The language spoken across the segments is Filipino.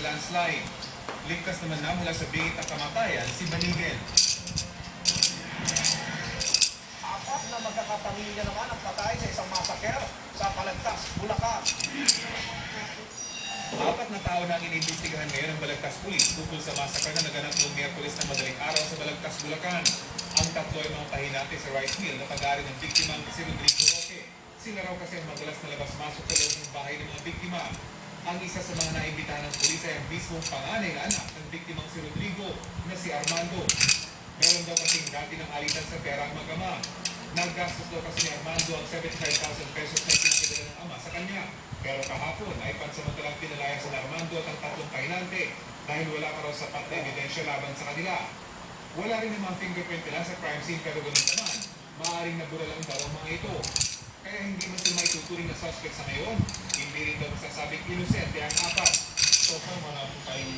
landslide. Ligtas naman na mula sa bingit ng kamatayan si Banigel. Apat na magkakapamilya naman ang patay sa isang masaker sa Balagtas, Bulacan. Apat na tao na ang iniimbestigahan ngayon ng Balagtas Police tungkol sa massacre na naganap noong Miyerkules ng madaling araw sa Balagtas, Bulacan. Ang tatlo ay mga pahinante sa rice mill na pag-aari ng biktima si Rodrigo Roque. Sila raw kasi ang madalas na labas-masok sa loob ng bahay ng mga biktima. Ang isa sa mga naimbitahan ng pulis ay ang mismong panganay na anak ng biktimang si Rodrigo na si Armando. Meron daw kasing dati ng alitan sa pera ang mag-ama. Naggastos daw kasi ni Armando ang 75,000 pesos na pinakidala ng ama sa kanya. Pero kahapon ay pansamantalang pinalaya sa Armando at ang tatlong pahinante dahil wala pa raw sapat na ebidensya laban sa kanila. Wala rin ang mga fingerprint nila sa crime scene pero ganun naman, maaaring nabura lang daw ang mga ito. Kaya hindi mo sila maituturing na suspect sa ngayon, hindi rin daw masasabing inosente ang apat. So far, wala po tayong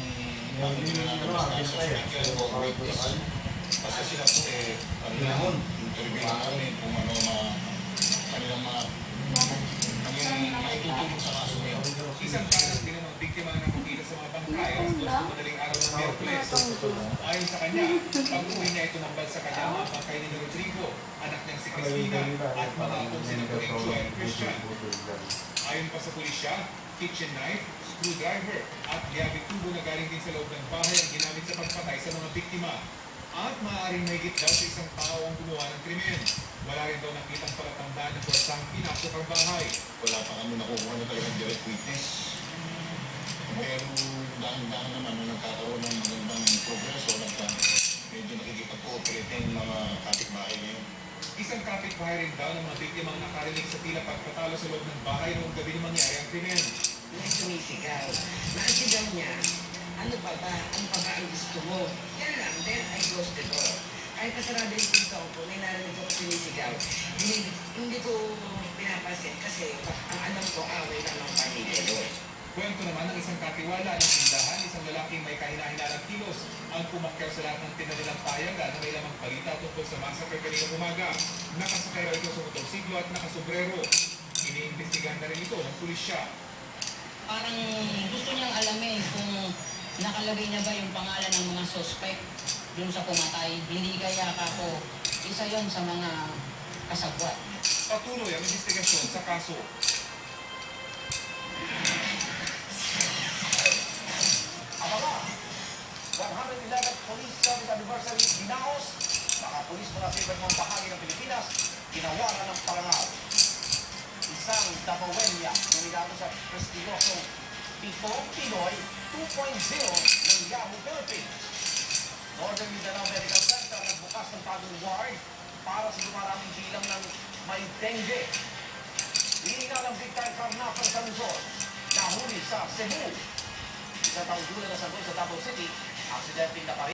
basta suspect o witness. Basta sila po interview namin kung ano kanilang mga maitutulong sa kaso ngayon. Isang kanas din ang biktima na nakukita sa mga bangkay alas 2 ng madaling araw ng Miyerkules. Ayon sa kanya, pag-uwi niya ito nambal sa kanya mga bangkay ni Rodrigo, anak niyang si Cristina at mga apong sina Corincho at Christian. Ayon pa sa pulisya, kitchen knife, screwdriver at liabig tubo na galing din sa loob ng bahay ang ginamit sa pagpatay sa mga biktima. At maaaring mahigit daw sa isang tao ang gumawa ng krimen. Wala rin daw nakitang palatandaan na kuwasang pinasok ang bahay. Wala pa kami nakukuha na talagang direct witness. Pero dahan-dahan naman nung nagkakaroon ng magandang progreso, medyo nakikipag-cooperate ng mga kapitbahay ngayon. Isang kapitbahay rin daw ng mga biktimang nakarinig sa tila pagpatalo sa loob ng bahay noong gabi na mangyari ang krimen. May sumisigaw. Nakasigaw niya, ano pa ba ang gusto mo? Yan lang, then I close the door. Kahit kasarado yung pinto ko, may narinig ko sumisigaw. Hindi ko pinapasin kasi ang alam ko, away lang ng pamilya doon. Kwento naman ng isang katiwala ng tindahan, isang lalaking may kahina-hinalang kilos ang pumakyaw sa lahat ng tinanilang payagan na may lamang balita tungkol sa massacre kanina umaga. Nakasakay raw ito sa motorsiklo at nakasombrero. Iniimbestigahan na rin ito ng pulisya. Parang gusto niyang alamin kung nakalagay na ba yung pangalan ng mga suspect dun sa pumatay. Hindi kaya ako isa yon sa mga kasabwat. Patuloy ang investigasyon sa kaso. Ababa, 111th Police Service Anniversary Binaos, mga pulis mula sa iba't ibang bahagi ng Pilipinas, ginawaran ng parangal. Isang Dabawenya nominado sa prestigosong Pinoy 2.0 ng Yahoo Philippines. Northern Mindanao Medical Center nagbukas ng bagong ward para sa dumaraming bilang ng may dengue. Hininga ng big time carnapper sa Luzon, nahuli sa Cebu. Sa taong-dulan na sanggol sa Davao City, aksidenteng naparin